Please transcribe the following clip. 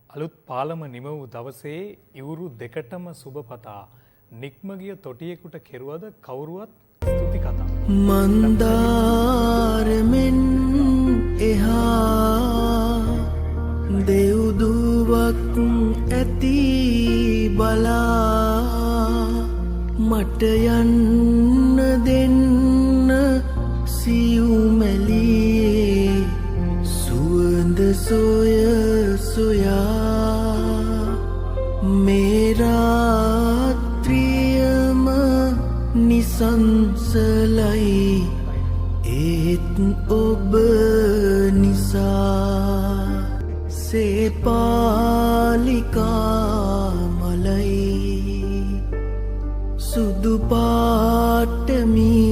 අලුත් පාලම නිම වූ දවසේ ඉවුරු දෙකටම සුබ පතා නික්ම ගිය තොටියෙකුට කෙරුවද කවුරුවත් ස්තුති කතා. මන්දාරමෙන් එහා දෙව්දුවක් ඇති බලා මට යන්න දෙන්න සියුමැලියේ සුවඳ සොය සොයා මේ රාත්‍රියම නිසංසලයි ඒත් ඔබ නිසා සේපාලිකා මලයි සුදු පාට මී